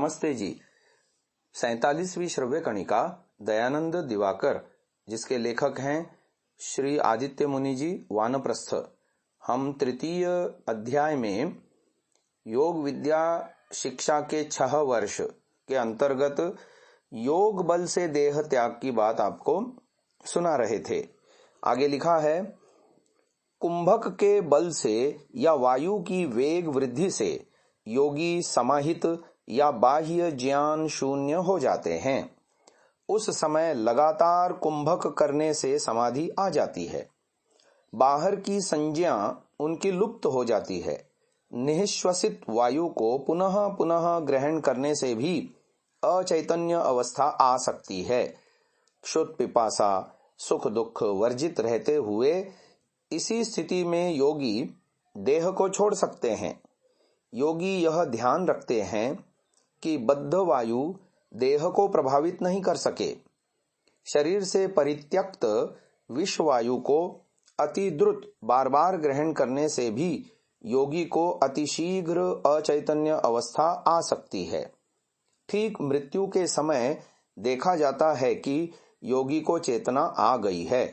नमस्ते जी। 47वीं श्रव्य कणिका दयानंद दिवाकर, जिसके लेखक हैं श्री आदित्य मुनि जी वानप्रस्थ। हम तृतीय अध्याय में योग विद्या शिक्षा के 6 वर्ष के अंतर्गत योग बल से देह त्याग की बात आपको सुना रहे थे। आगे लिखा है, कुंभक के बल से या वायु की वेग वृद्धि से योगी समाहित या बाह्य ज्ञान शून्य हो जाते हैं। उस समय लगातार कुंभक करने से समाधि आ जाती है। बाहर की संज्ञा उनकी लुप्त हो जाती है। निःश्वसित वायु को पुनः पुनः ग्रहण करने से भी अचैतन्य अवस्था आ सकती है। क्षुत पिपासा सुख दुख वर्जित रहते हुए इसी स्थिति में योगी देह को छोड़ सकते हैं। योगी यह ध्यान रखते हैं कि बद्ध वायु देह को प्रभावित नहीं कर सके। शरीर से परित्यक्त विश्व वायु को अति द्रुत बार बार ग्रहण करने से भी योगी को अतिशीघ्र अचैतन्य अवस्था आ सकती है। ठीक मृत्यु के समय देखा जाता है कि योगी को चेतना आ गई है।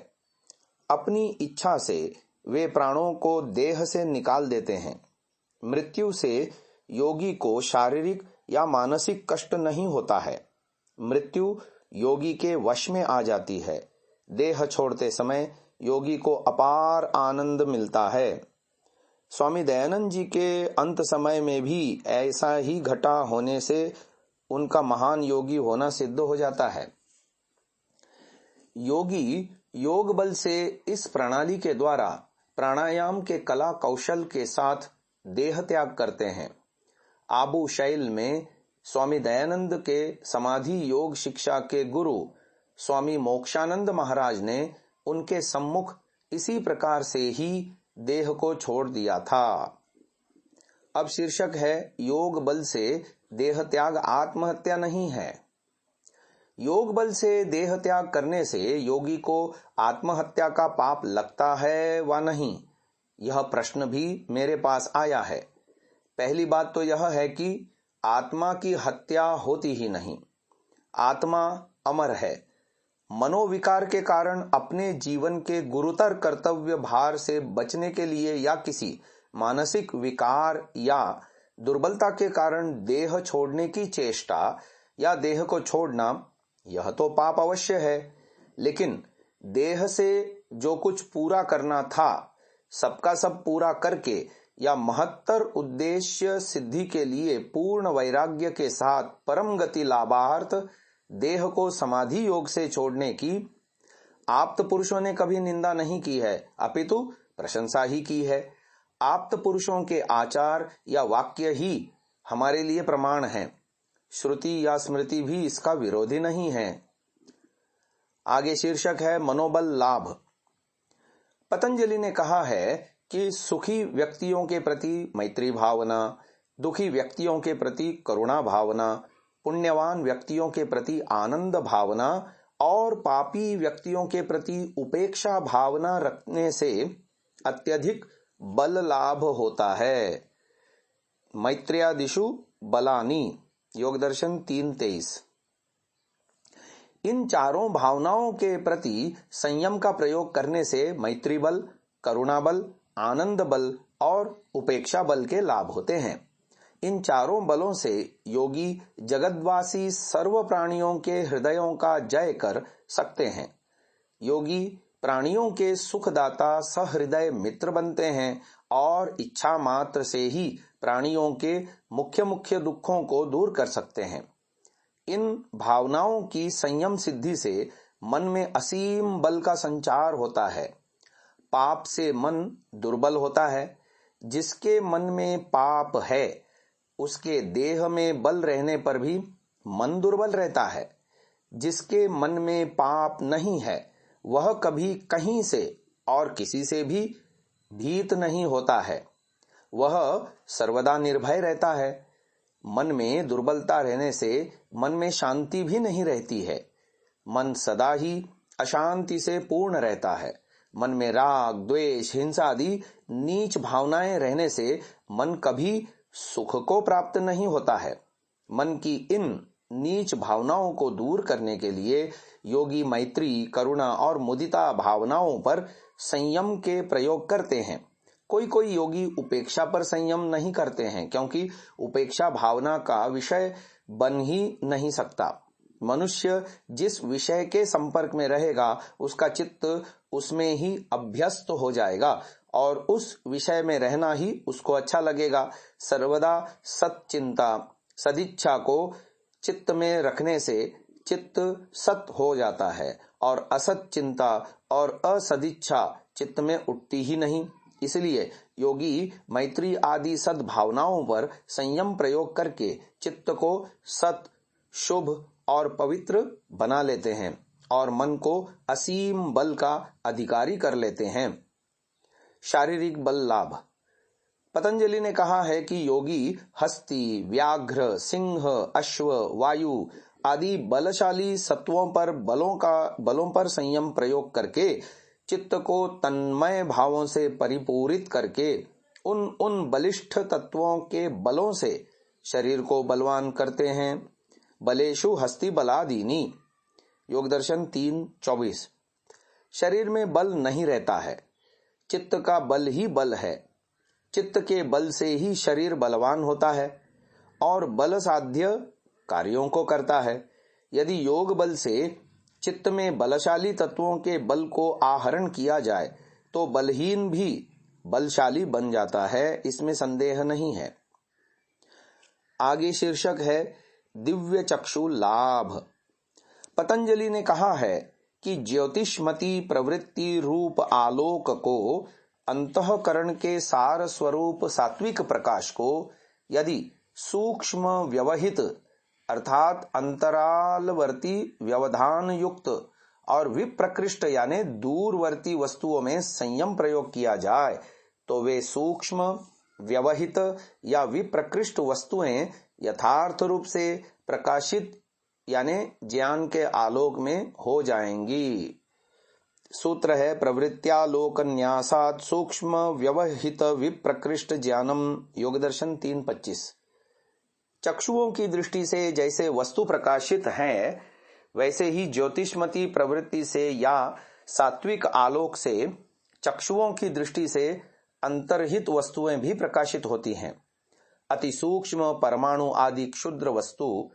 अपनी इच्छा से वे प्राणों को देह से निकाल देते हैं। मृत्यु से योगी को शारीरिक या मानसिक कष्ट नहीं होता है। मृत्यु योगी के वश में आ जाती है। देह छोड़ते समय योगी को अपार आनंद मिलता है। स्वामी दयानंद जी के अंत समय में भी ऐसा ही घटा होने से उनका महान योगी होना सिद्ध हो जाता है। योगी योग बल से इस प्रणाली के द्वारा प्राणायाम के कला कौशल के साथ देह त्याग करते हैं। आबू शैल में स्वामी दयानंद के समाधि योग शिक्षा के गुरु स्वामी मोक्षानंद महाराज ने उनके सम्मुख इसी प्रकार से ही देह को छोड़ दिया था। अब शीर्षक है, योग बल से देह त्याग आत्महत्या नहीं है। योग बल से देह त्याग करने से योगी को आत्महत्या का पाप लगता है व नहीं, यह प्रश्न भी मेरे पास आया है। पहली बात तो यह है कि आत्मा की हत्या होती ही नहीं। आत्मा अमर है। मनोविकार के कारण अपने जीवन के गुरुतर कर्तव्य भार से बचने के लिए या किसी मानसिक विकार या दुर्बलता के कारण देह छोड़ने की चेष्टा या देह को छोड़ना, यह तो पाप अवश्य है। लेकिन देह से जो कुछ पूरा करना था, सबका सब पूरा करके या महत्तर उद्देश्य सिद्धि के लिए पूर्ण वैराग्य के साथ परम गति लाभार्थ देह को समाधि योग से छोड़ने की आप्त पुरुषों ने कभी निंदा नहीं की है, अपितु प्रशंसा ही की है। आप्त पुरुषों के आचार या वाक्य ही हमारे लिए प्रमाण है। श्रुति या स्मृति भी इसका विरोधी नहीं है। आगे शीर्षक है, मनोबल लाभ। पतंजलि ने कहा है कि सुखी व्यक्तियों के प्रति मैत्री भावना, दुखी व्यक्तियों के प्रति करुणा भावना, पुण्यवान व्यक्तियों के प्रति आनंद भावना और पापी व्यक्तियों के प्रति उपेक्षा भावना रखने से अत्यधिक बल लाभ होता है। मैत्र्यादिषु बलानि, योग दर्शन 3:23। इन चारों भावनाओं के प्रति संयम का प्रयोग करने से मैत्री बल, करुणा बल, आनंद बल और उपेक्षा बल के लाभ होते हैं। इन चारों बलों से योगी जगतवासी सर्व प्राणियों के हृदयों का जय कर सकते हैं। योगी प्राणियों के सुखदाता सहृदय मित्र बनते हैं और इच्छा मात्र से ही प्राणियों के मुख्य मुख्य दुखों को दूर कर सकते हैं। इन भावनाओं की संयम सिद्धि से मन में असीम बल का संचार होता है। पाप से मन दुर्बल होता है। जिसके मन में पाप है, उसके देह में बल रहने पर भी मन दुर्बल रहता है। जिसके मन में पाप नहीं है, वह कभी कहीं से और किसी से भी भीत नहीं होता है। वह सर्वदा निर्भय रहता है। मन में दुर्बलता रहने से मन में शांति भी नहीं रहती है। मन सदा ही अशांति से पूर्ण रहता है। मन में राग, द्वेष, हिंसा आदि नीच भावनाएं रहने से मन कभी सुख को प्राप्त नहीं होता है। मन की इन नीच भावनाओं को दूर करने के लिए योगी मैत्री, करुणा और मुदिता भावनाओं पर संयम के प्रयोग करते हैं। कोई कोई योगी उपेक्षा पर संयम नहीं करते हैं, क्योंकि उपेक्षा भावना का विषय बन ही नहीं सकता। मनुष्य जिस विषय के संपर्क में रहेगा उसका चित्त उसमें ही अभ्यस्त हो जाएगा और उस विषय में रहना ही उसको अच्छा लगेगा। सर्वदा सच्चिंता, सदिच्छा को चित्त में रखने से चित्त सत हो जाता है और असत चिंता और असदिच्छा चित्त में उठती ही नहीं। इसलिए योगी मैत्री आदि सद्भावनाओं पर संयम प्रयोग करके चित्त को सत, शुभ और पवित्र बना लेते हैं और मन को असीम बल का अधिकारी कर लेते हैं। शारीरिक बल लाभ। पतंजलि ने कहा है कि योगी हस्ती, व्याघ्र, सिंह, अश्व, वायु आदि बलशाली सत्वों पर बलों पर संयम प्रयोग करके चित्त को तन्मय भावों से परिपूरित करके उन बलिष्ठ तत्वों के बलों से शरीर को बलवान करते हैं। बलेषु हस्ति बलादीनी, योग दर्शन 3:24। शरीर में बल नहीं रहता है, चित्त का बल ही बल है। चित्त के बल से ही शरीर बलवान होता है और बल साध्य कार्यों को करता है। यदि योग बल से चित्त में बलशाली तत्वों के बल को आहरण किया जाए तो बलहीन भी बलशाली बन जाता है, इसमें संदेह नहीं है। आगे शीर्षक है दिव्य चक्षु लाभ। पतंजलि ने कहा है कि ज्योतिषमती प्रवृत्ति रूप आलोक को, अंतःकरण के सार स्वरूप सात्विक प्रकाश को यदि सूक्ष्म व्यवहित अर्थात अंतरालवर्ती व्यवधान युक्त और विप्रकृष्ट यानी दूरवर्ती वस्तुओं में संयम प्रयोग किया जाए तो वे सूक्ष्म, व्यवहित या विप्रकृष्ट वस्तुएं यथार्थ रूप से प्रकाशित यानी ज्ञान के आलोक में हो जाएंगी। सूत्र है प्रवृत्त्यालोक न्यासात सूक्ष्म व्यवहित विप्रकृष्ट ज्ञानम, योग दर्शन 3:25। चक्षुओं की दृष्टि से जैसे वस्तु प्रकाशित है वैसे ही ज्योतिषमती प्रवृत्ति से या सात्विक आलोक से चक्षुओं की दृष्टि से अंतर्हित वस्तुएं भी प्रकाशित होती हैं। अति सूक्ष्म परमाणु आदि क्षुद्र वस्तु,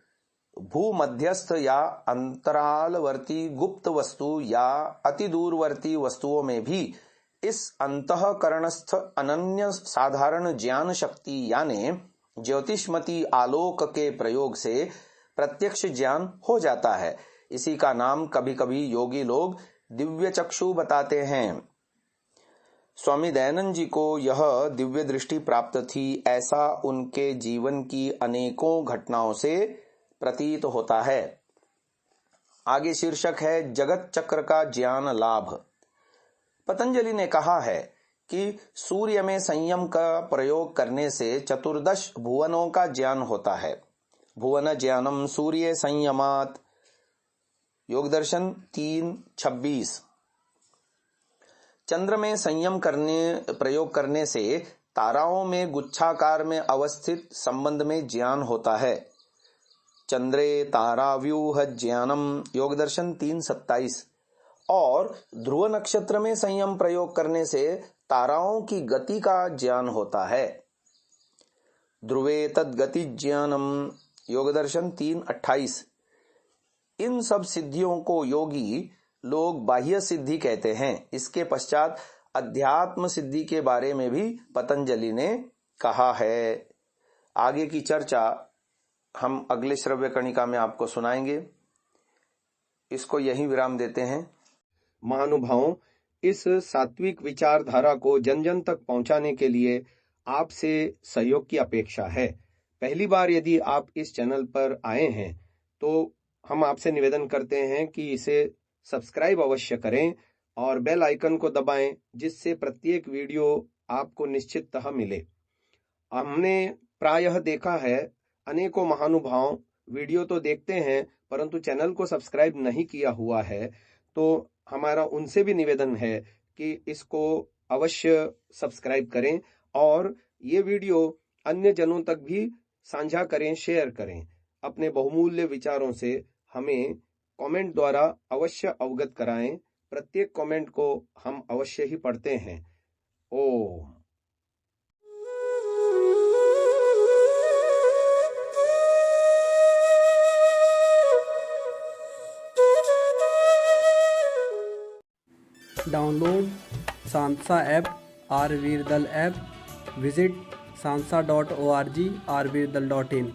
भूमध्यस्थ या अंतरालवर्ती गुप्त वस्तु या अति दूरवर्ती वस्तुओं में भी इस अंतःकरणस्थ अनन्य साधारण ज्ञान शक्ति यानी ज्योतिषमती आलोक के प्रयोग से प्रत्यक्ष ज्ञान हो जाता है। इसी का नाम कभी कभी योगी लोग दिव्य चक्षु बताते हैं। स्वामी दयानंद जी को यह दिव्य दृष्टि प्राप्त थी, ऐसा उनके जीवन की अनेकों घटनाओं से प्रतीत होता है। आगे शीर्षक है जगत चक्र का ज्ञान लाभ। पतंजलि ने कहा है कि सूर्य में संयम का प्रयोग करने से चतुर्दश भुवनों का ज्ञान होता है। भुवन ज्ञानम सूर्य संयमात, योग दर्शन 3:26। चंद्र में संयम प्रयोग करने से ताराओं में गुच्छाकार में अवस्थित संबंध में ज्ञान होता है। चंद्रे तारा व्यूह ज्ञानम, योग दर्शन 3:27। और ध्रुव नक्षत्र में संयम प्रयोग करने से ताराओं की गति का ज्ञान होता है। ध्रुवे तद्गति ज्ञानम, योग दर्शन 3:28। इन सब सिद्धियों को योगी लोग बाह्य सिद्धि कहते हैं। इसके पश्चात अध्यात्म सिद्धि के बारे में भी पतंजलि ने कहा है। आगे की चर्चा हम अगले श्रव्य कणिका में आपको सुनाएंगे। इसको यहीं विराम देते हैं। महानुभावों, इस सात्विक विचारधारा को जन जन तक पहुंचाने के लिए आपसे सहयोग की अपेक्षा है। पहली बार यदि आप इस चैनल पर आए हैं तो हम आपसे निवेदन करते हैं कि इसे सब्सक्राइब अवश्य करें और बेल आइकन को दबाएं, जिससे प्रत्येक वीडियो आपको निश्चिततः मिले। हमने प्रायः देखा है अनेकों महानुभाव वीडियो तो देखते हैं परंतु चैनल को सब्सक्राइब नहीं किया हुआ है, तो हमारा उनसे भी निवेदन है कि इसको अवश्य सब्सक्राइब करें और ये वीडियो अन्य जनों तक भी साझा करें, शेयर करें। अपने बहुमूल्य विचारों से हमें कमेंट द्वारा अवश्य अवगत कराएं। प्रत्येक कमेंट को हम अवश्य ही पढ़ते हैं। ओम। डाउनलोड सांसा ऐप, आरवीरदल ऐप, विजिट sansa.org, rvirdal.in।